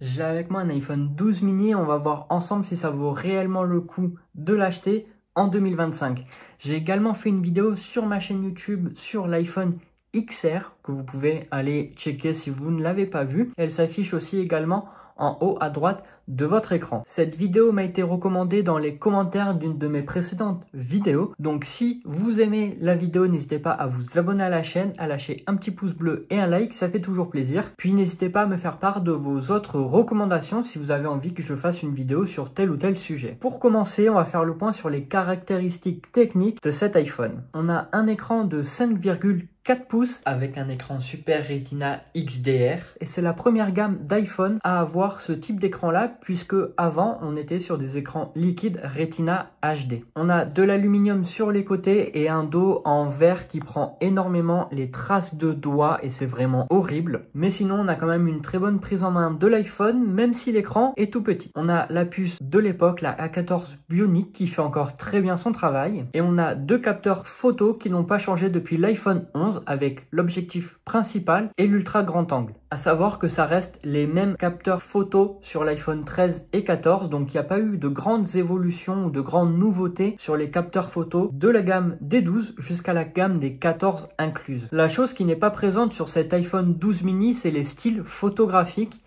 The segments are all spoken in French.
J'ai avec moi un iPhone 12 mini, on va voir ensemble si ça vaut réellement le coup de l'acheter en 2025. J'ai également fait une vidéo sur ma chaîne YouTube sur l'iPhone XR que vous pouvez aller checker si vous ne l'avez pas vu. Elle s'affiche aussi également en haut à droite de votre écran. Cette vidéo m'a été recommandée dans les commentaires d'une de mes précédentes vidéos. Donc si vous aimez la vidéo, n'hésitez pas à vous abonner à la chaîne, à lâcher un petit pouce bleu et un like, ça fait toujours plaisir. Puis n'hésitez pas à me faire part de vos autres recommandations si vous avez envie que je fasse une vidéo sur tel ou tel sujet. Pour commencer, on va faire le point sur les caractéristiques techniques de cet iPhone. On a un écran de 5,4 pouces avec un écran Super Retina XDR et c'est la première gamme d'iPhone à avoir ce type d'écran là puisque avant on était sur des écrans liquides Retina HD. On a de l'aluminium sur les côtés et un dos en verre qui prend énormément les traces de doigts et c'est vraiment horrible. Mais sinon on a quand même une très bonne prise en main de l'iPhone même si l'écran est tout petit. On a la puce de l'époque, la A14 Bionic qui fait encore très bien son travail et on a deux capteurs photo qui n'ont pas changé depuis l'iPhone 11 avec l'objectif principal et l'ultra grand angle. À savoir que ça reste les mêmes capteurs photo sur l'iPhone 13 et 14, donc il n'y a pas eu de grandes évolutions ou de grandes nouveautés sur les capteurs photo de la gamme des 12 jusqu'à la gamme des 14 incluses. La chose qui n'est pas présente sur cet iPhone 12 mini, c'est les styles photographiques.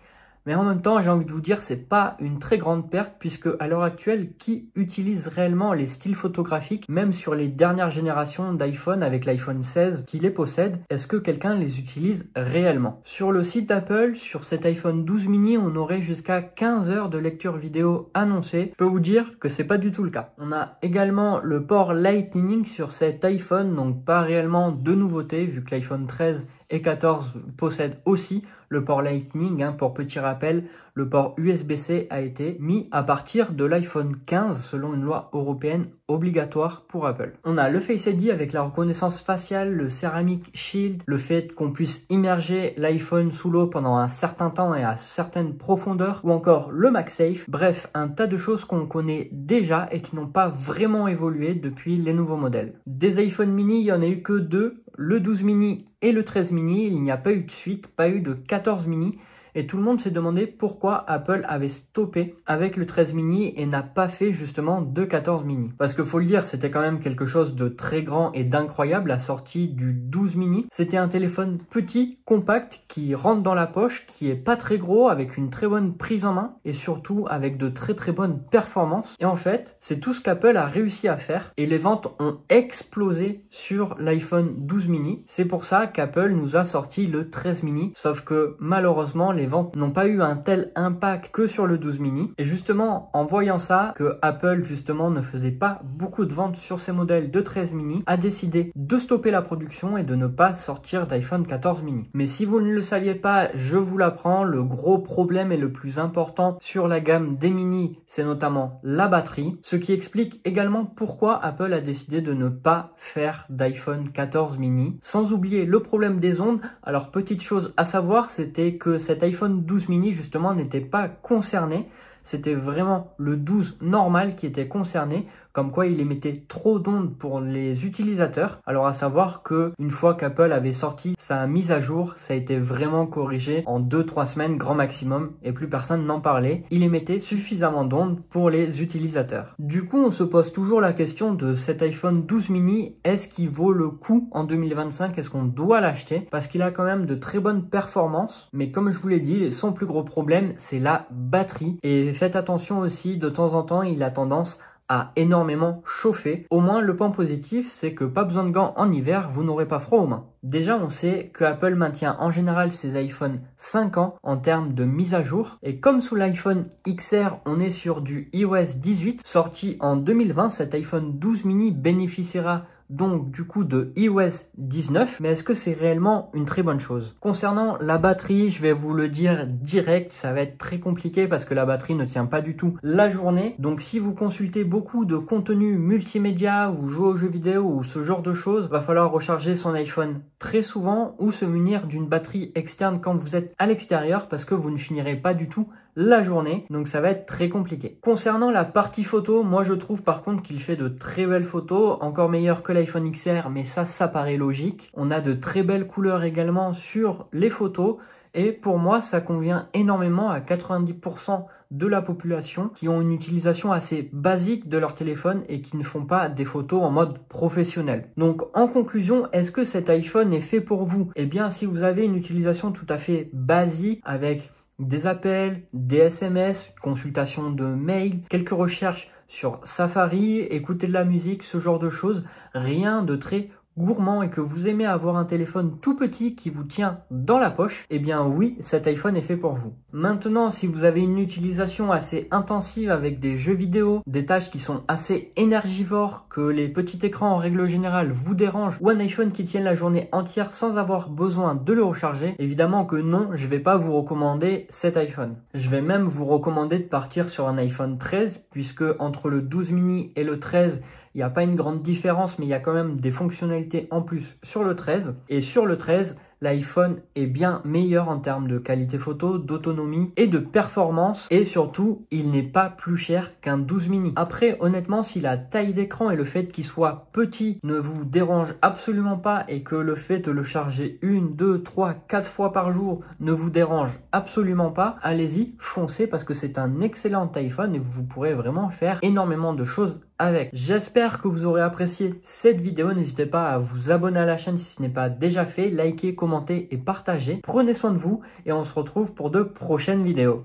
Mais en même temps, j'ai envie de vous dire, c'est pas une très grande perte puisque à l'heure actuelle, qui utilise réellement les styles photographiques, même sur les dernières générations d'iPhone avec l'iPhone 16 qui les possède, est-ce que quelqu'un les utilise réellement? Sur le site d'Apple, sur cet iPhone 12 mini, on aurait jusqu'à 15 heures de lecture vidéo annoncée. Je peux vous dire que c'est pas du tout le cas. On a également le port Lightning sur cet iPhone, donc pas réellement de nouveauté vu que l'iPhone 13 et 14 possèdent aussi le port Lightning. Pour petit rappel, le port USB-C a été mis à partir de l'iPhone 15 selon une loi européenne obligatoire pour Apple. On a le Face ID avec la reconnaissance faciale, le Ceramic Shield, le fait qu'on puisse immerger l'iPhone sous l'eau pendant un certain temps et à certaines profondeurs, ou encore le MagSafe. Bref, un tas de choses qu'on connaît déjà et qui n'ont pas vraiment évolué depuis les nouveaux modèles. Des iPhone mini, il n'y en a eu que deux, le 12 mini et le 13 mini. Il n'y a pas eu de suite, pas eu de 14 mini. Et tout le monde s'est demandé pourquoi Apple avait stoppé avec le 13 mini et n'a pas fait justement de 14 mini. Parce que faut le dire, c'était quand même quelque chose de très grand et d'incroyable la sortie du 12 mini. C'était un téléphone petit, compact, qui rentre dans la poche, qui est pas très gros, avec une très bonne prise en main et surtout avec de très bonnes performances. Et en fait, c'est tout ce qu'Apple a réussi à faire et les ventes ont explosé sur l'iPhone 12 mini. C'est pour ça qu'Apple nous a sorti le 13 mini, sauf que malheureusement, les ventes n'ont pas eu un tel impact que sur le 12 mini. Et justement, en voyant ça, que Apple justement ne faisait pas beaucoup de ventes sur ses modèles de 13 mini, a décidé de stopper la production et de ne pas sortir d'iPhone 14 mini. Mais si vous ne le saviez pas, je vous l'apprends, le gros problème et le plus important sur la gamme des mini, c'est notamment la batterie. Ce qui explique également pourquoi Apple a décidé de ne pas faire d'iPhone 14 mini. Sans oublier le problème des ondes. Alors petite chose à savoir, c'était que cet iPhone 12 mini justement n'était pas concerné. C'était vraiment le 12 normal qui était concerné, comme quoi il émettait trop d'ondes pour les utilisateurs. Alors à savoir que une fois qu'Apple avait sorti sa mise à jour, ça a été vraiment corrigé en 2-3 semaines grand maximum et plus personne n'en parlait. Il émettait suffisamment d'ondes pour les utilisateurs. Du coup, on se pose toujours la question de cet iPhone 12 mini, est-ce qu'il vaut le coup en 2025? Est-ce qu'on doit l'acheter? Parce qu'il a quand même de très bonnes performances, mais comme je vous l'ai dit, son plus gros problème, c'est la batterie. Et faites attention aussi, de temps en temps, il a tendance à énormément chauffer. Au moins, le point positif, c'est que pas besoin de gants en hiver, vous n'aurez pas froid aux mains. Déjà, on sait que Apple maintient en général ses iPhones 5 ans en termes de mise à jour. Et comme sous l'iPhone XR, on est sur du iOS 18, sorti en 2020, cet iPhone 12 mini bénéficiera donc du coup de iOS 19, mais est-ce que c'est réellement une très bonne chose? Concernant la batterie, je vais vous le dire direct, ça va être très compliqué parce que la batterie ne tient pas du tout la journée. Donc si vous consultez beaucoup de contenu multimédia ou jouez aux jeux vidéo ou ce genre de choses, va falloir recharger son iPhone très souvent ou se munir d'une batterie externe quand vous êtes à l'extérieur parce que vous ne finirez pas du tout la journée, donc ça va être très compliqué. Concernant la partie photo, moi je trouve par contre qu'il fait de très belles photos, encore meilleures que l'iPhone XR, mais ça paraît logique. On a de très belles couleurs également sur les photos Et pour moi, ça convient énormément à 90% de la population qui ont une utilisation assez basique de leur téléphone et qui ne font pas des photos en mode professionnel. Donc en conclusion, est-ce que cet iPhone est fait pour vous? Eh bien, si vous avez une utilisation tout à fait basique avec des appels, des SMS, consultation de mails, quelques recherches sur Safari, écouter de la musique, ce genre de choses, rien de très gourmand et que vous aimez avoir un téléphone tout petit qui vous tient dans la poche, eh bien oui, cet iPhone est fait pour vous. Maintenant, si vous avez une utilisation assez intensive avec des jeux vidéo, des tâches qui sont assez énergivores, que les petits écrans en règle générale vous dérangent, ou un iPhone qui tienne la journée entière sans avoir besoin de le recharger, évidemment que non, je vais pas vous recommander cet iPhone. Je vais même vous recommander de partir sur un iPhone 13, puisque entre le 12 mini et le 13, il n'y a pas une grande différence, mais il y a quand même des fonctionnalités en plus sur le 13. Et sur le 13, l'iPhone est bien meilleur en termes de qualité photo, d'autonomie et de performance. Et surtout, il n'est pas plus cher qu'un 12 mini. Après, honnêtement, si la taille d'écran et le fait qu'il soit petit ne vous dérange absolument pas et que le fait de le charger 1, 2, 3, 4 fois par jour ne vous dérange absolument pas, allez-y, foncez parce que c'est un excellent iPhone et vous pourrez vraiment faire énormément de choses avec. J'espère que vous aurez apprécié cette vidéo. N'hésitez pas à vous abonner à la chaîne si ce n'est pas déjà fait, liker, commenter et partager. Prenez soin de vous et on se retrouve pour de prochaines vidéos.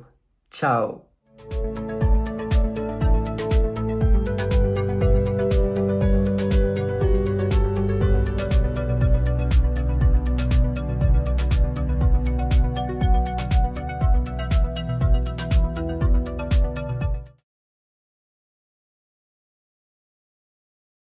Ciao!